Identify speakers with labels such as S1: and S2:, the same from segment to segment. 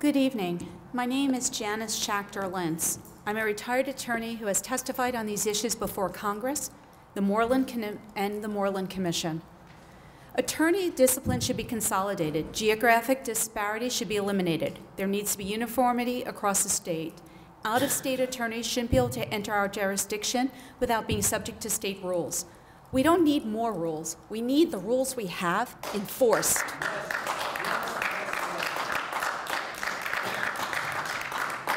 S1: Good evening. My name is Janice Schacter. I'm a retired attorney who has testified on these issues before Congress, the and the Moreland Commission. Attorney discipline should be consolidated. Geographic disparity should be eliminated. There needs to be uniformity across the state. Out-of-state attorneys shouldn't be able to enter our jurisdiction without being subject to state rules. We don't need more rules. We need the rules we have enforced.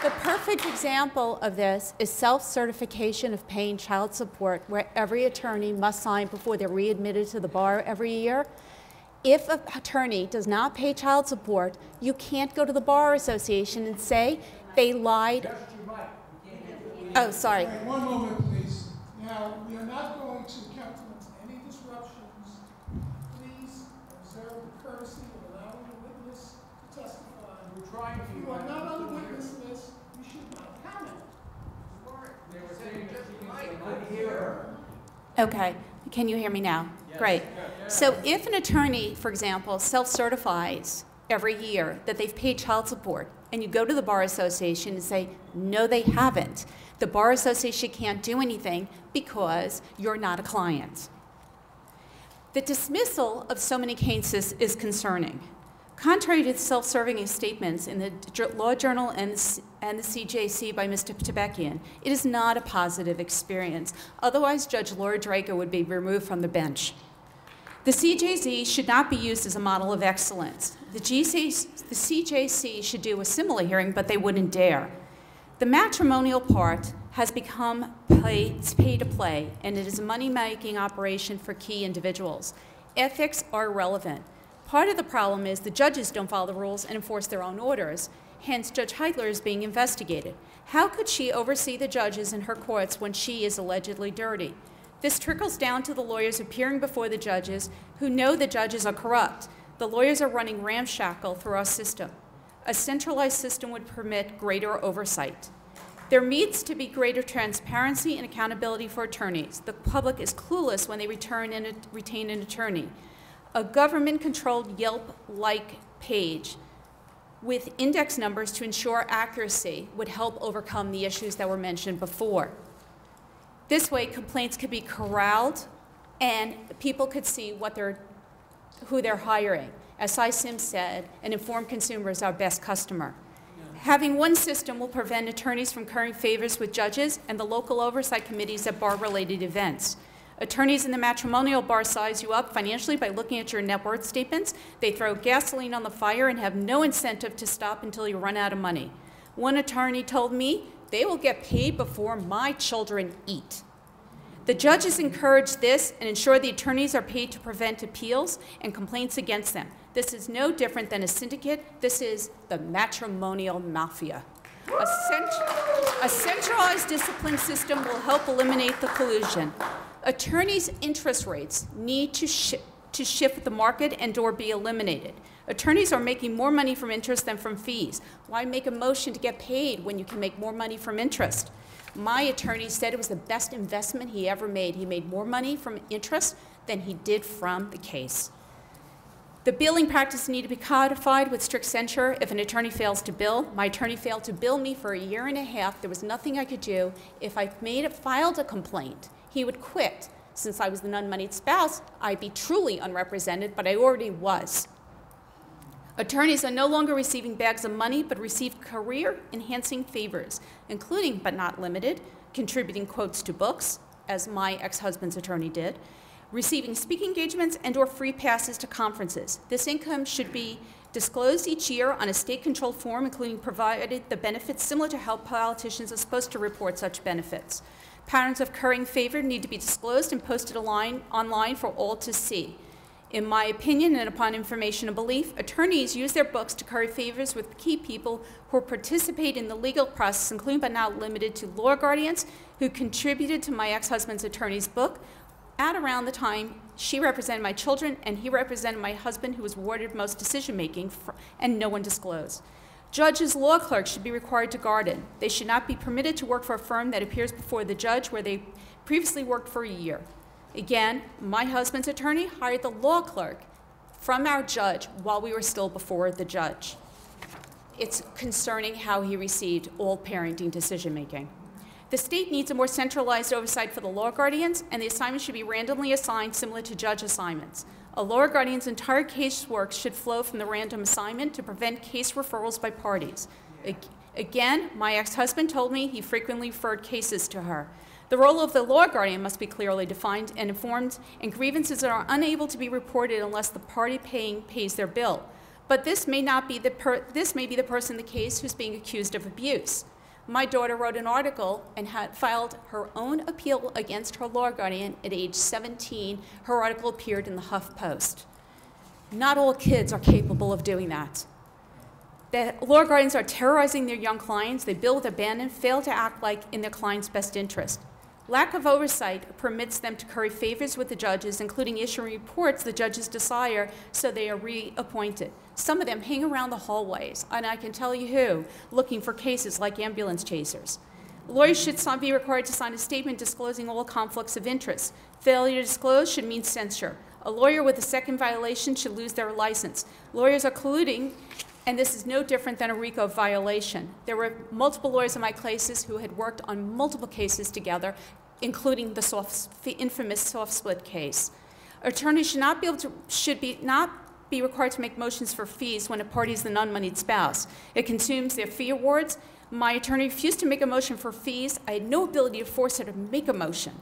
S1: The perfect example of this is self-certification of paying child support, where every attorney must sign before they're readmitted to the bar every year. If an attorney does not pay child support, you can't go to the Bar Association and say they lied. Oh, sorry.
S2: Right, one moment, please. Now, we are not going to countenance any disruptions. Please observe the courtesy of allowing the witness to testify.
S3: We're trying to.
S2: If you are not on the witness list, you should not comment.
S3: They were saying that she can hear her.
S1: Okay. Can you hear me now? Yes. Great. So if an attorney, for example, self-certifies every year that they've paid child support, and you go to the Bar Association and say, no, they haven't, the Bar Association can't do anything because you're not a client. The dismissal of so many cases is concerning. Contrary to the self-serving statements in the Law Journal and the CJC by Mr. Tebekian, it is not a positive experience. Otherwise, Judge Laura Drago would be removed from the bench. The CJC should not be used as a model of excellence. The CJC should do a similar hearing, but they wouldn't dare. The matrimonial part has become pay to play, and it is a money-making operation for key individuals. Ethics are irrelevant. Part of the problem is the judges don't follow the rules and enforce their own orders. Hence, Judge Heitler is being investigated. How could she oversee the judges in her courts when she is allegedly dirty? This trickles down to the lawyers appearing before the judges who know the judges are corrupt. The lawyers are running ramshackle through our system. A centralized system would permit greater oversight. There needs to be greater transparency and accountability for attorneys. The public is clueless when they retain an attorney. A government-controlled Yelp-like page with index numbers to ensure accuracy would help overcome the issues that were mentioned before. This way, complaints could be corralled and people could see who they're hiring. As Cy Sims said, an informed consumer is our best customer. Having one system will prevent attorneys from currying favors with judges and the local oversight committees at bar-related events. Attorneys in the matrimonial bar size you up financially by looking at your net worth statements. They throw gasoline on the fire and have no incentive to stop until you run out of money. One attorney told me, they will get paid before my children eat. The judges encourage this and ensure the attorneys are paid to prevent appeals and complaints against them. This is no different than a syndicate. This is the matrimonial mafia. A centralized discipline system will help eliminate the collusion. Attorneys' interest rates need to shift the market and/or be eliminated. Attorneys are making more money from interest than from fees. Why make a motion to get paid when you can make more money from interest? My attorney said it was the best investment he ever made. He made more money from interest than he did from the case. The billing practice need to be codified with strict censure. If an attorney fails to bill, my attorney failed to bill me for a year and a half. There was nothing I could do. If I filed a complaint, he would quit. Since I was the unmoneyed spouse, I'd be truly unrepresented, but I already was. Attorneys are no longer receiving bags of money, but receive career-enhancing favors, including, but not limited, contributing quotes to books, as my ex-husband's attorney did, receiving speaking engagements and/or free passes to conferences. This income should be disclosed each year on a state-controlled form, including provided the benefits similar to how politicians are supposed to report such benefits. Patterns of currying favor need to be disclosed and posted online for all to see. In my opinion, and upon information and belief, attorneys use their books to curry favors with key people who participate in the legal process, including but not limited to law guardians who contributed to my ex-husband's attorney's book at around the time she represented my children and he represented my husband, who was awarded most decision-making, and no one disclosed. Judges' law clerks should be required to guard it. They should not be permitted to work for a firm that appears before the judge where they previously worked for a year. Again, my husband's attorney hired the law clerk from our judge while we were still before the judge. it's concerning how he received all parenting decision-making. The state needs a more centralized oversight for the law guardians, and the assignment should be randomly assigned similar to judge assignments. A law guardian's entire casework should flow from the random assignment to prevent case referrals by parties. Again, my ex-husband told me he frequently referred cases to her. The role of the law guardian must be clearly defined and informed, and grievances are unable to be reported unless the party paying pays their bill. But this may be the person in the case who's being accused of abuse. My daughter wrote an article and had filed her own appeal against her law guardian at age 17. Her article appeared in the HuffPost. Not all kids are capable of doing that. The law guardians are terrorizing their young clients. They bill with abandon, fail to act like in their client's best interest. Lack of oversight permits them to curry favors with the judges, including issuing reports the judges desire, so they are reappointed. Some of them hang around the hallways, and I can tell you who, looking for cases like ambulance chasers. Lawyers should be required to sign a statement disclosing all conflicts of interest. Failure to disclose should mean censure. A lawyer with a second violation should lose their license. Lawyers are colluding, and this is no different than a RICO violation. There were multiple lawyers in my classes who had worked on multiple cases together, including the infamous soft split case. Attorneys should not be required to make motions for fees when a party is the non-moneyed spouse. It consumes their fee awards. My attorney refused to make a motion for fees. I had no ability to force her to make a motion.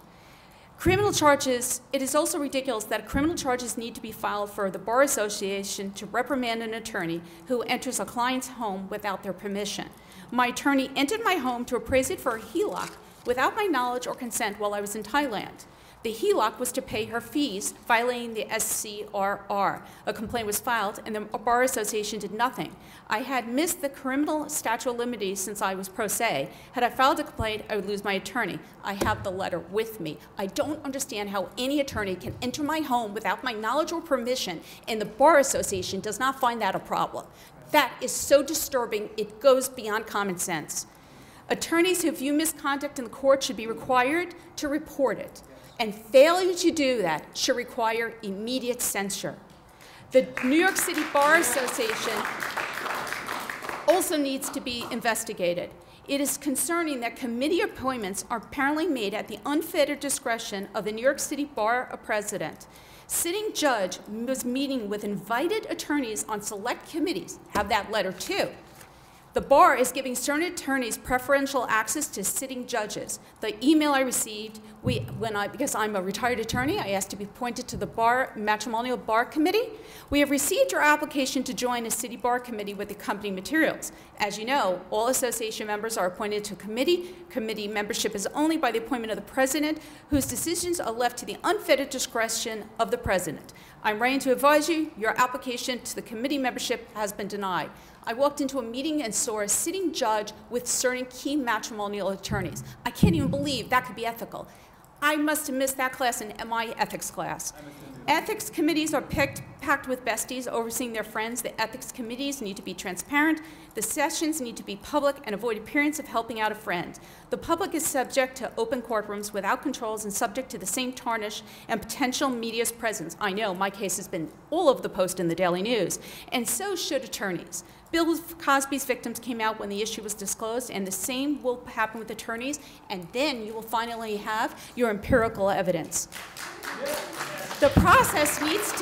S1: Criminal charges, it is also ridiculous that criminal charges need to be filed for the Bar Association to reprimand an attorney who enters a client's home without their permission. My attorney entered my home to appraise it for a HELOC without my knowledge or consent while I was in Thailand. The HELOC was to pay her fees, violating the SCRR. A complaint was filed, and the Bar Association did nothing. I had missed the criminal statute of limitations since I was pro se. Had I filed a complaint, I would lose my attorney. I have the letter with me. I don't understand how any attorney can enter my home without my knowledge or permission, and the Bar Association does not find that a problem. That is so disturbing, it goes beyond common sense. Attorneys who view misconduct in the court should be required to report it. And failure to do that should require immediate censure. The New York City Bar Association also needs to be investigated. It is concerning that committee appointments are apparently made at the unfettered discretion of the New York City Bar President. Sitting judge was meeting with invited attorneys on select committees. Have that letter too. The bar is giving certain attorneys preferential access to sitting judges. The email I received, because I'm a retired attorney, I asked to be appointed to the Matrimonial Bar Committee. We have received your application to join a city bar committee with accompanying materials. As you know, all association members are appointed to a committee. Committee membership is only by the appointment of the president, whose decisions are left to the unfettered discretion of the president. I'm writing to advise you, your application to the committee membership has been denied. I walked into a meeting and saw a sitting judge with certain key matrimonial attorneys. I can't even believe that could be ethical. I must have missed that class in my ethics class. Ethics committees are packed with besties overseeing their friends. The ethics committees need to be transparent. The sessions need to be public and avoid appearance of helping out a friend. The public is subject to open courtrooms without controls and subject to the same tarnish and potential media's presence. I know my case has been all over the post in the Daily News, and so should attorneys. Bill Cosby's victims came out when the issue was disclosed, and the same will happen with attorneys, and then you will finally have your empirical evidence. The process needs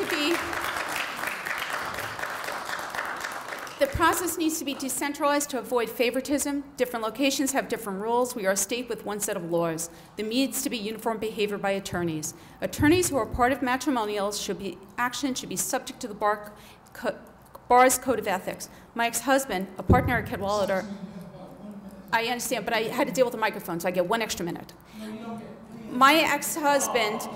S1: to be decentralized to avoid favoritism. Different locations have different rules. We are a state with one set of laws. There needs to be uniform behavior by attorneys. Attorneys who are part of matrimonials should be subject to the Bar's Code of Ethics. My ex-husband, a partner at Cadwallader, I understand, but I had to deal with the microphone, so I get 1 extra minute. My ex-husband,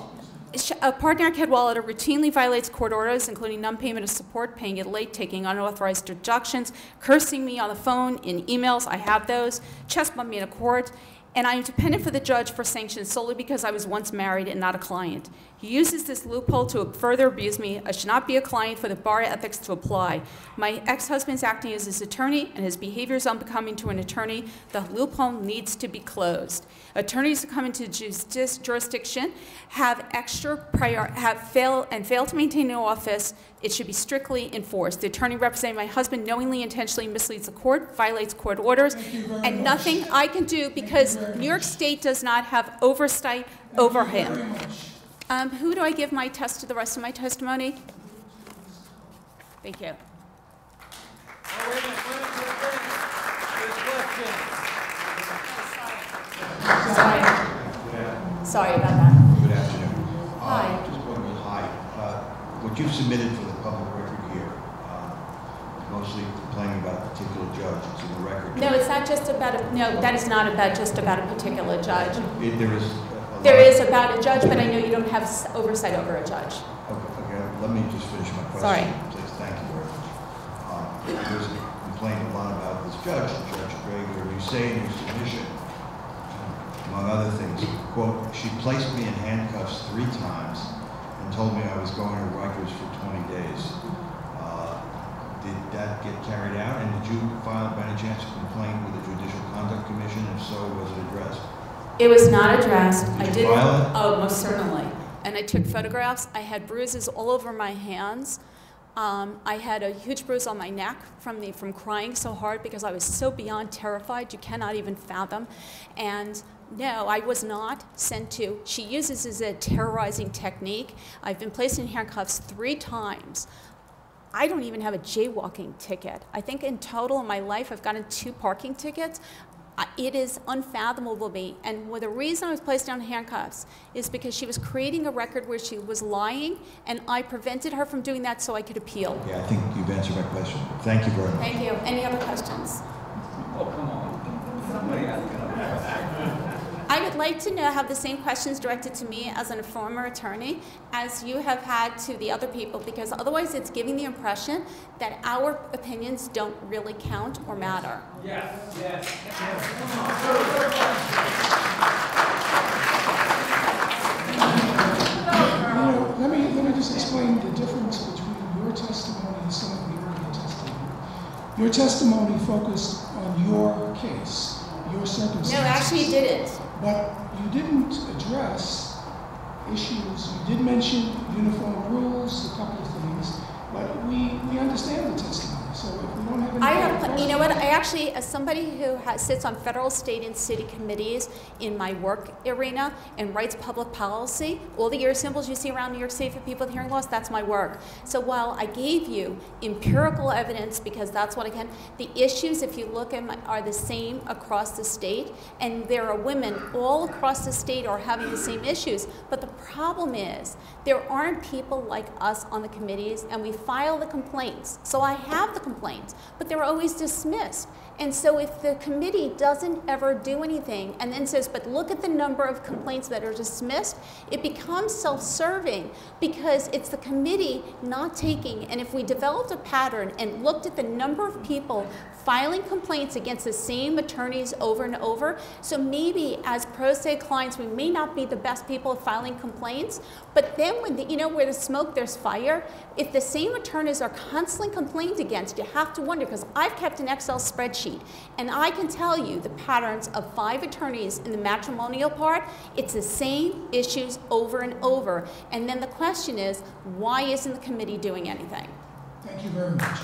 S1: a partner at Cadwallader, routinely violates court orders, including non-payment of support, paying it late, taking unauthorized deductions, cursing me on the phone, in emails, I have those, chest bumped me in a court, and I am dependent for the judge for sanctions solely because I was once married and not a client. He uses this loophole to further abuse me. I should not be a client for the bar ethics to apply. My ex-husband's acting as his attorney, and his behavior is unbecoming to an attorney. The loophole needs to be closed. Attorneys who come into jurisdiction have fail to maintain an office. It should be strictly enforced. The attorney representing my husband knowingly, intentionally misleads the court, violates court orders, and nothing I can do because New York State does not have oversight over him. Who do I give the rest of my testimony? Thank you. Sorry about that.
S4: Good afternoon.
S1: Hi.
S4: Just wondering, what you've submitted for the public record here, mostly complaining about a particular judge. It's in the record.
S1: No, it's not just about that is not just about a particular judge.
S4: There
S1: is about a judge, but I know you don't have oversight over a judge.
S4: Okay, let me just finish my question.
S1: Sorry.
S4: Please, thank you very much. There's a complaint a lot about this judge, Judge Grager. You say in your submission, among other things, quote, she placed me in handcuffs 3 times and told me I was going to Rikers for 20 days. Did that get carried out? And did you file, by any chance, a complaint with the Judicial Conduct Commission? If so, was it addressed?
S1: It was not addressed.
S4: Did you file it?
S1: Oh, most certainly. And I took photographs. I had bruises all over my hands. I had a huge bruise on my neck from crying so hard because I was so beyond terrified. You cannot even fathom. And no, I was not sent to. She uses this as a terrorizing technique. I've been placed in handcuffs 3 times. I don't even have a jaywalking ticket. I think in total in my life I've gotten 2 parking tickets. It is unfathomable to me. And the reason I was placed down in handcuffs is because she was creating a record where she was lying, and I prevented her from doing that so I could appeal.
S4: Yeah, I think you've answered my question. Thank you very much.
S1: Thank you. Any other questions?
S3: Oh, come on. Somebody ask him.
S1: I would like to have the same questions directed to me as a former attorney as you have had to the other people, because otherwise it's giving the impression that our opinions don't really count or matter.
S3: Yes, yes.
S2: Let me just explain the difference between your testimony and some of the earlier testimony. Your testimony focused on your case, your circumstances.
S1: No, actually you didn't.
S2: But you didn't address issues. You did mention uniform rules, a couple of things, but we understand the testimony. So if we don't have any
S1: you know what? I actually, as somebody who sits on federal, state, and city committees in my work arena and writes public policy, all the ear symbols you see around New York State for people with hearing loss, that's my work. So while I gave you empirical evidence, because that's what I can, the issues, if you look at are the same across the state, and there are women all across the state are having the same issues. But the problem is there aren't people like us on the committees, and we file the complaints. So I have the complaints, but they're always dismissed. And so if the committee doesn't ever do anything and then says, but look at the number of complaints that are dismissed, it becomes self-serving because it's the committee not taking. And if we developed a pattern and looked at the number of people filing complaints against the same attorneys over and over, so maybe as pro se clients, we may not be the best people at filing complaints, but then when where there's smoke, there's fire. If the same attorneys are constantly complained against, you have to wonder, because I've kept an Excel spreadsheet, and I can tell you the patterns of 5 attorneys in the matrimonial part. It's the same issues over and over. And then the question is, why isn't the committee doing anything?
S2: Thank you very much.